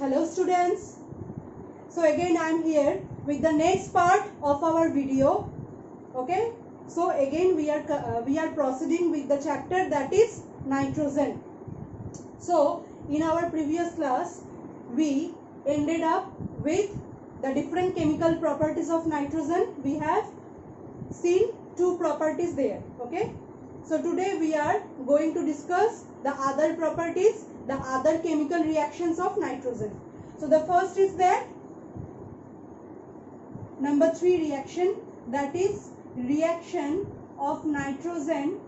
Hello students. So again I am here with the next part of our video. Okay. So again we are proceeding with the chapter that is nitrogen. So in our previous class we ended up with the different chemical properties of nitrogen. We have seen two properties there. Okay. So today we are going to discuss the other properties, the other chemical reactions of nitrogen. So the first is that number 3 reaction, that is reaction of nitrogen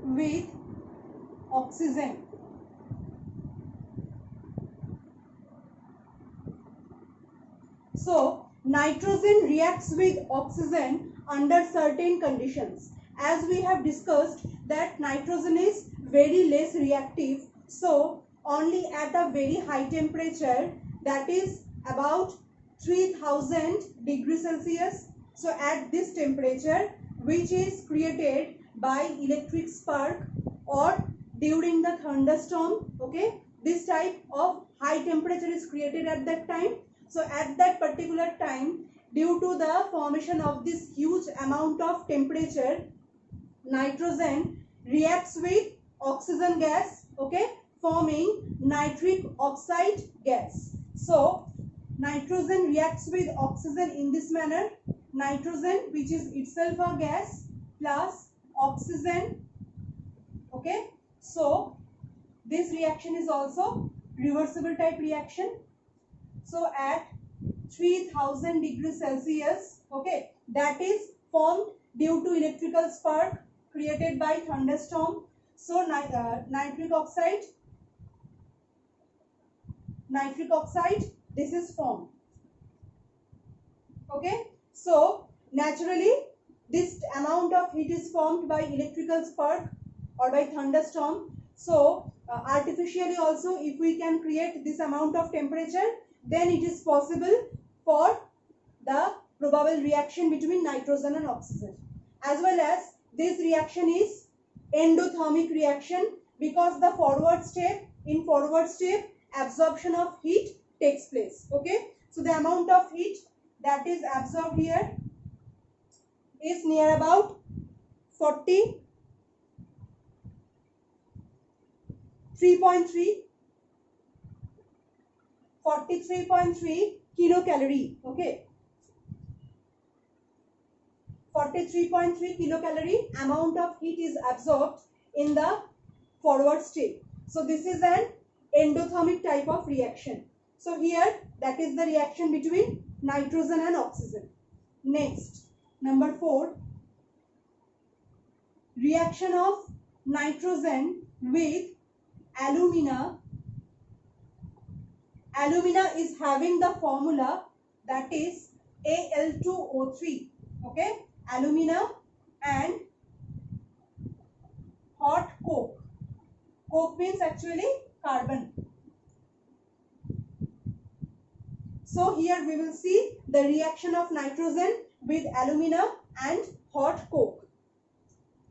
with oxygen. So nitrogen reacts with oxygen under certain conditions. As we have discussed that nitrogen is very less reactive, so only at a very high temperature, that is about 3000 degrees Celsius. So at this temperature, which is created by electric spark or during the thunderstorm, okay, this type of high temperature is created at that time. So at that particular time, due to the formation of this huge amount of temperature, nitrogen reacts with oxygen gas, okay, forming nitric oxide gas. So nitrogen reacts with oxygen in this manner. Nitrogen, which is itself a gas, plus oxygen, okay. So this reaction is also reversible type reaction. So at 3000 degrees Celsius, okay, that is formed due to electrical spark created by thunderstorm. So nitric oxide, this is formed. Okay, so naturally this amount of heat is formed by electrical spark or by thunderstorm. So artificially also, if we can create this amount of temperature, then it is possible for the probable reaction between nitrogen and oxygen. As well as this reaction is endothermic reaction, because the in forward step absorption of heat takes place. Okay, so the amount of heat that is absorbed here is near about 43.3 kilocalorie. Okay, 43.3 kilocalorie amount of heat is absorbed in the forward state. So this is an endothermic type of reaction. So here that is the reaction between nitrogen and oxygen. Next, number 4, reaction of nitrogen with alumina. Alumina is having the formula that is Al2O3. Okay, alumina and hot coke. Coke means actually carbon. So here we will see the reaction of nitrogen with alumina and hot coke.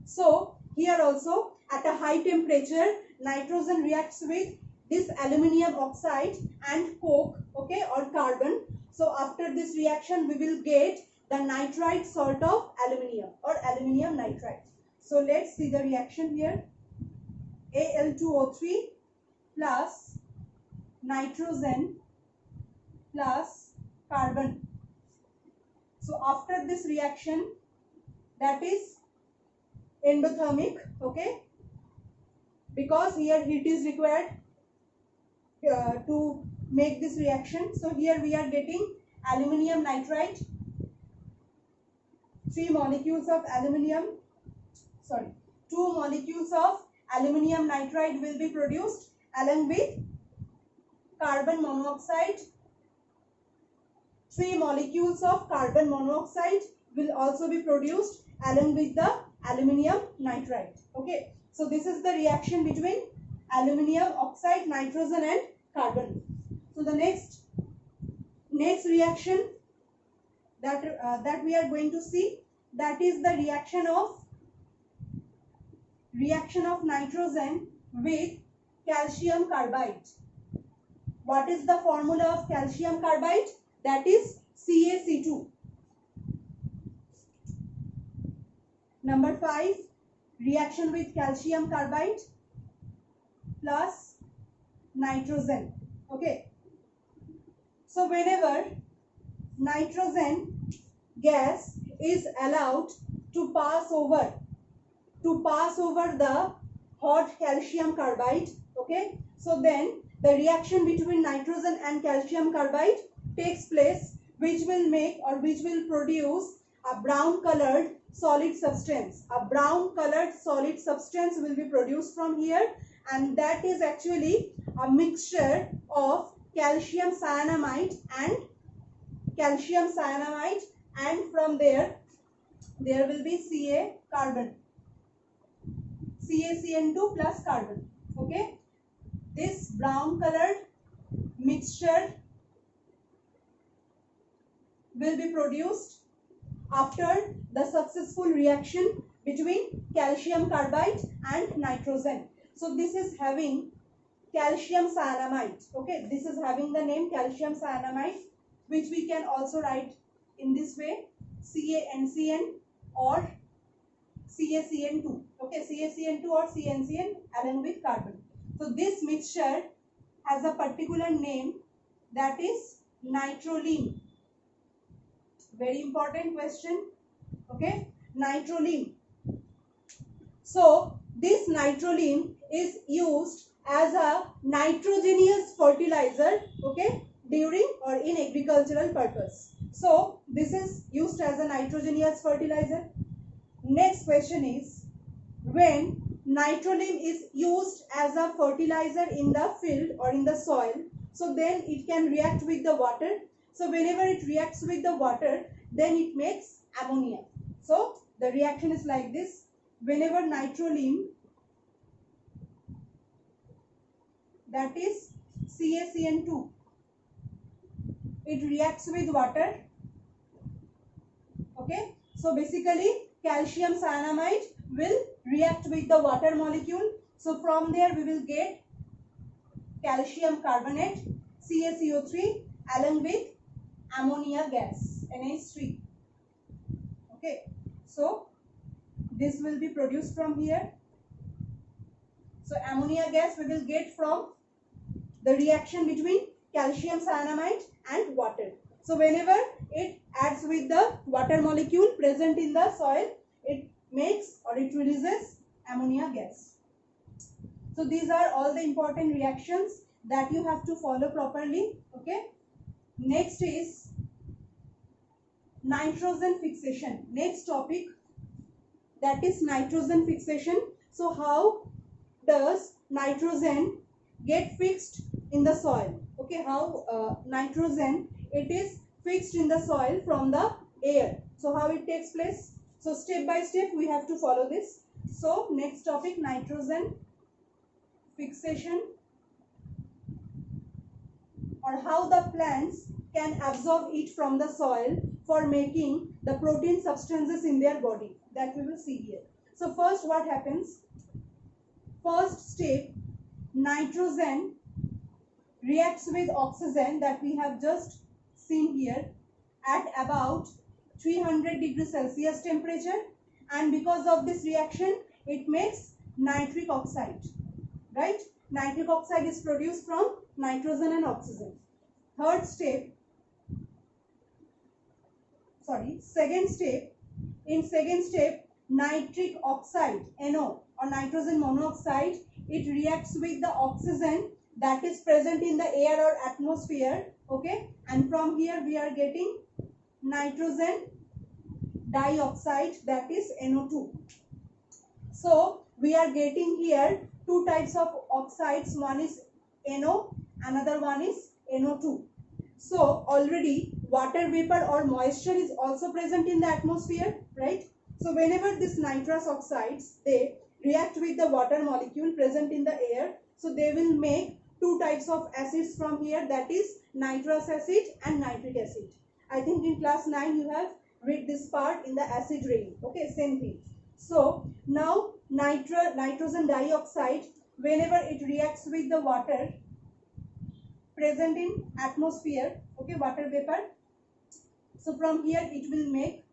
So here also at a high temperature, nitrogen reacts with this aluminium oxide and coke, okay, or carbon. So after this reaction we will get the nitrite salt of aluminium or aluminium nitrite. So let's see the reaction here. Al2O3 plus nitrogen plus carbon. So after this reaction, that is endothermic, okay, because here heat is required to make this reaction. So here we are getting aluminium nitrite, 2 molecules of aluminium nitride will be produced along with carbon monoxide. 3 molecules of carbon monoxide will also be produced along with the aluminium nitride. Okay, so this is the reaction between aluminium oxide, nitrogen and carbon. So the next reaction that we are going to see, that is the reaction of nitrogen with calcium carbide. What is the formula of calcium carbide? That is CaC2. Number 5, reaction with calcium carbide plus nitrogen. Okay. So whenever nitrogen gas is allowed to pass over the hot calcium carbide, okay, so then the reaction between nitrogen and calcium carbide takes place, which will make or which will produce a brown colored solid substance. A brown colored solid substance will be produced from here, and that is actually a mixture of calcium cyanamide, and from there will be Ca carbon, CaCN2 plus carbon. Okay, this brown colored mixture will be produced after the successful reaction between calcium carbide and nitrogen. So this is having calcium cyanamide. Okay, this is having the name calcium cyanamide, which we can also write in this way, CaNCN or CaCN2. Okay, CaCN2 or CNCN along with carbon. So this mixture has a particular name, that is nitroline. Very important question. Okay, nitroline. So this nitroline is used as a nitrogenous fertilizer, okay, during or in agricultural purpose. So this is used as a nitrogenous fertilizer. Next question is, when nitroline is used as a fertilizer in the field or in the soil, so then it can react with the water. So whenever it reacts with the water, then it makes ammonia. So the reaction is like this. Whenever nitroline, that is CaCN2, it reacts with water. Okay, so basically calcium cyanamide will react with the water molecule. So from there we will get calcium carbonate, CaCO3, along with ammonia gas, NH3. Okay, so this will be produced from here. So ammonia gas we will get from the reaction between calcium cyanamide and water. So whenever it adds with the water molecule present in the soil, it makes or it releases ammonia gas. So these are all the important reactions that you have to follow properly. Okay. Next is nitrogen fixation. Next topic, that is nitrogen fixation. So how does nitrogen get fixed in the soil? Okay, how nitrogen, it is fixed in the soil from the air. So how it takes place? So step by step we have to follow this. So next topic, nitrogen fixation, or how the plants can absorb it from the soil for making the protein substances in their body, that we will see here. So first what happens? First step, nitrogen reacts with oxygen, that we have just seen here, at about 300 degrees Celsius temperature, and because of this reaction it makes nitric oxide, right? Nitric oxide is produced from nitrogen and oxygen. Second step, in second step, nitric oxide, NO, or nitrogen monoxide, it reacts with the oxygen that is present in the air or atmosphere. Okay, and from here we are getting nitrogen dioxide, that is NO2. So we are getting here two types of oxides, one is NO, another one is NO2. So already water vapor or moisture is also present in the atmosphere, right? So whenever these nitrous oxides, they react with the water molecule present in the air, so they will make two types of acids from here, that is nitrous acid and nitric acid. I think in class 9 you have read this part in the acid rain. Okay, same thing. So now nitrogen dioxide, whenever it reacts with the water present in atmosphere, okay, water vapor. So from here it will make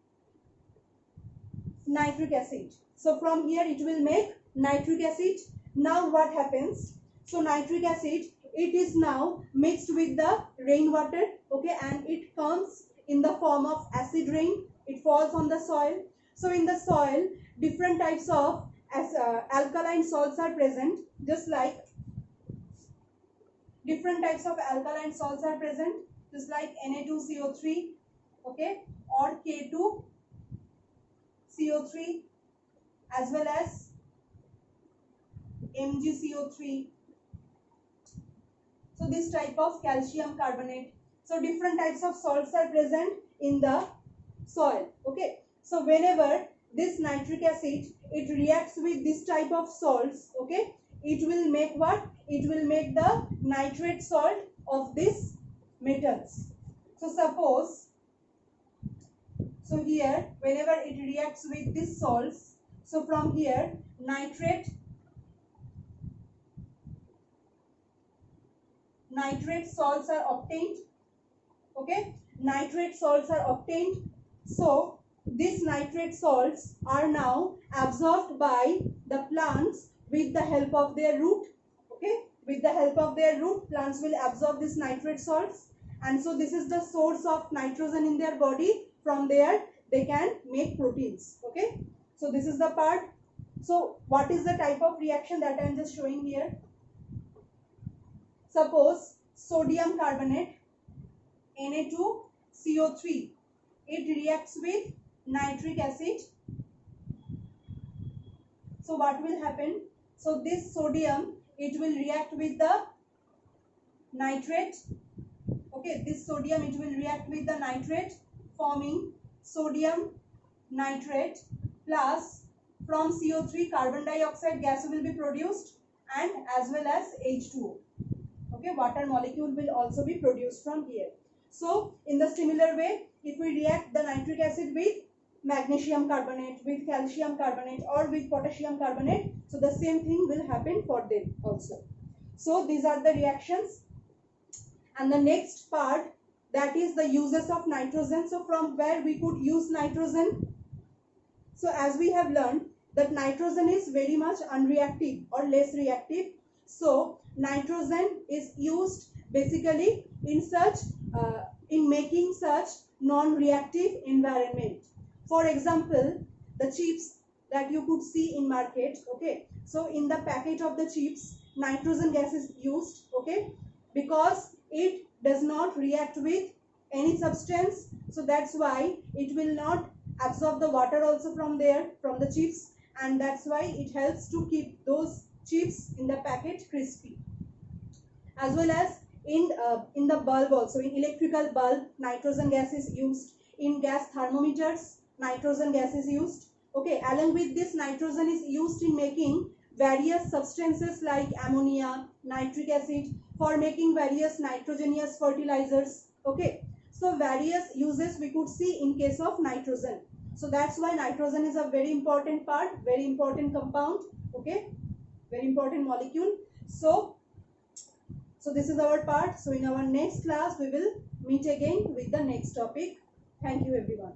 nitric acid. So from here it will make nitric acid. Now what happens? So nitric acid, it is now mixed with the rainwater, okay, and it comes in the form of acid rain. It falls on the soil. So in the soil, different types of alkaline salts are present, just like different types of alkaline salts are present, just like Na2CO3, okay, or K2CO3, as well as MgCO3. So this type of calcium carbonate. So different types of salts are present in the soil, okay. So whenever this nitric acid, it reacts with this type of salts, okay, it will make what? It will make the nitrate salt of these metals. So suppose, so here whenever it reacts with these salts, so from here nitrate salts are obtained, okay, nitrate salts are obtained. So these nitrate salts are now absorbed by the plants with the help of their root, okay, with the help of their root, plants will absorb these nitrate salts, and so this is the source of nitrogen in their body. From there they can make proteins, okay. So this is the part. So what is the type of reaction that I am just showing here? Suppose sodium carbonate, Na2CO3, it reacts with nitric acid. So what will happen? So this sodium, it will react with the nitrate, okay, this sodium, it will react with the nitrate, forming sodium nitrate, plus from CO3 carbon dioxide gas will be produced, and as well as H2O. Okay, water molecule will also be produced from here. So in the similar way, if we react the nitric acid with magnesium carbonate, with calcium carbonate, or with potassium carbonate, so the same thing will happen for them also. So these are the reactions. And the next part, that is the uses of nitrogen. So from where we could use nitrogen? So as we have learned that nitrogen is very much unreactive or less reactive. So nitrogen is used basically in such in making such non-reactive environment. For example, the chips that you could see in market, okay, so in the packet of the chips, nitrogen gas is used, okay, because it does not react with any substance, so that's why it will not absorb the water also from there, from the chips, and that's why it helps to keep those chips in the packet crispy. As well as in the bulb also, in electrical bulb, nitrogen gas is used. In gas thermometers, nitrogen gas is used, okay. Along with this, nitrogen is used in making various substances like ammonia, nitric acid, for making various nitrogenous fertilizers, okay. So various uses we could see in case of nitrogen. So that's why nitrogen is a very important part, very important compound, okay, very important molecule. So this is our part. So in our next class we will meet again with the next topic. Thank you everyone.